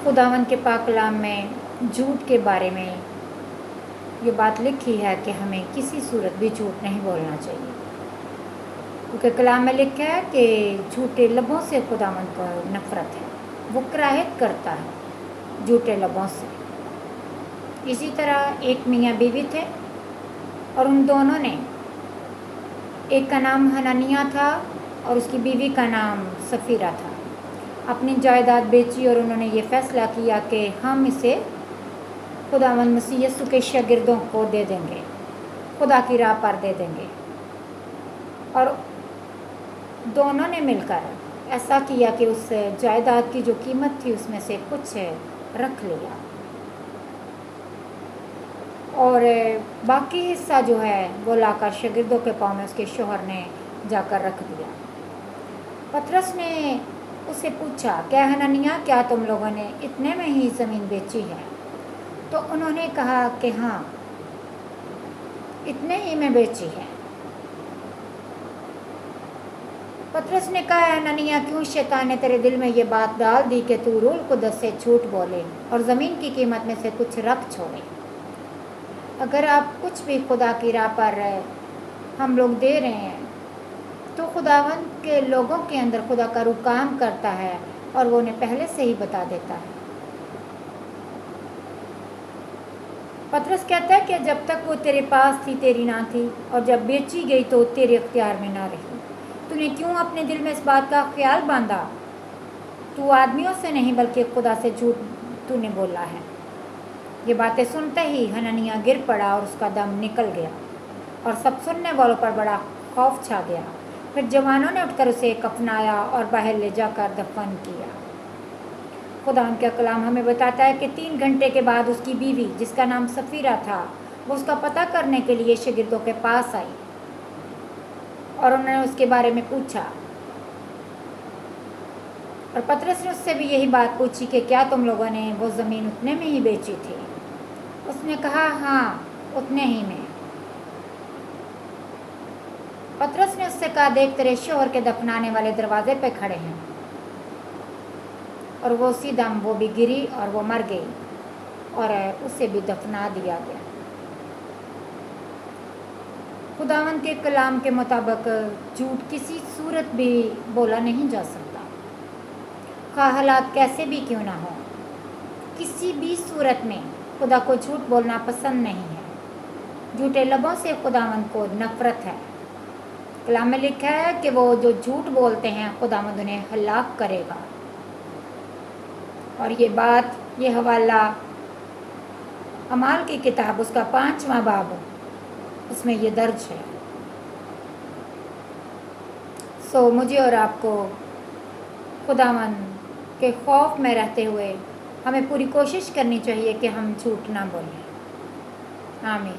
खुदावंद के पाक कलाम में झूठ के बारे में ये बात लिखी है कि हमें किसी सूरत भी झूठ नहीं बोलना चाहिए, क्योंकि कलाम में लिखा है कि झूठे लबों से खुदावंद को नफ़रत है, वो कराहत करता है झूठे लबों से। इसी तरह एक मियाँ बीवी थे और उन दोनों ने, एक का नाम हननिया था और उसकी बीवी का नाम सफ़ीरा था, अपनी जायदाद बेची और उन्होंने ये फ़ैसला किया कि हम इसे खुदावंद मसीह यीशु के शागिर्दों को दे देंगे, खुदा की राह पर दे देंगे। और दोनों ने मिलकर ऐसा किया कि उस जायदाद की जो कीमत थी उसमें से कुछ रख लिया और बाकी हिस्सा जो है वो लाकर शागिर्दों के पाँव में उसके शौहर ने जाकर रख दिया। पतरस ने उससे पूछा, क्या हननिया, क्या तुम लोगों ने इतने में ही ज़मीन बेची है? तो उन्होंने कहा कि हाँ, इतने ही में बेची है। पतरस ने कहा, हननिया, क्यों शैतान ने तेरे दिल में ये बात डाल दी कि तू रूह कुद्दस से झूठ बोले और ज़मीन की कीमत में से कुछ रख छोड़े? अगर आप कुछ भी खुदा की राह पर हम लोग दे रहे हैं तो खुदावंद के लोगों के अंदर खुदा का रूह काम करता है और वो उन्हें पहले से ही बता देता है। पतरस कहता है कि जब तक वो तेरे पास थी तेरी ना थी, और जब बेची गई तो तेरे अख्तियार में ना रही। तूने क्यों अपने दिल में इस बात का ख्याल बांधा? तू आदमियों से नहीं बल्कि खुदा से झूठ तूने बोला है। ये बातें सुनते ही हननिया गिर पड़ा और उसका दम निकल गया और सब सुनने वालों पर बड़ा खौफ छा गया। फिर जवानों ने उठकर उसे कफनाया और बाहर ले जाकर दफन किया। खुदावंद का कलाम हमें बताता है कि 3 घंटे के बाद उसकी बीवी, जिसका नाम सफ़ीरा था, वो उसका पता करने के लिए शागिर्दों के पास आई और उन्होंने उसके बारे में पूछा। और पतरस ने उससे भी यही बात पूछी कि क्या तुम लोगों ने वो ज़मीन उतने में ही बेची थी? उसने कहा, हाँ, उतने ही में। पतरस ने उससे कहा, देख, तेरे शौहर के दफनाने वाले दरवाजे पे खड़े हैं। और वो उसी दम वो भी गिरी और वो मर गई और उसे भी दफना दिया गया। खुदावंद के कलाम के मुताबिक झूठ किसी सूरत भी बोला नहीं जा सकता, खा हालात कैसे भी क्यों ना हो। किसी भी सूरत में खुदा को झूठ बोलना पसंद नहीं है। झूठे लबों से खुदावंद को नफ़रत है। कलाम में लिखा है कि वो जो झूठ बोलते हैं खुदावंद उन्हें हलाक करेगा। और ये बात, ये हवाला अमाल की किताब उसका 5वां बाब, उसमें ये दर्ज है। सो मुझे और आपको खुदावंद के खौफ में रहते हुए हमें पूरी कोशिश करनी चाहिए कि हम झूठ ना बोलें। आमीन।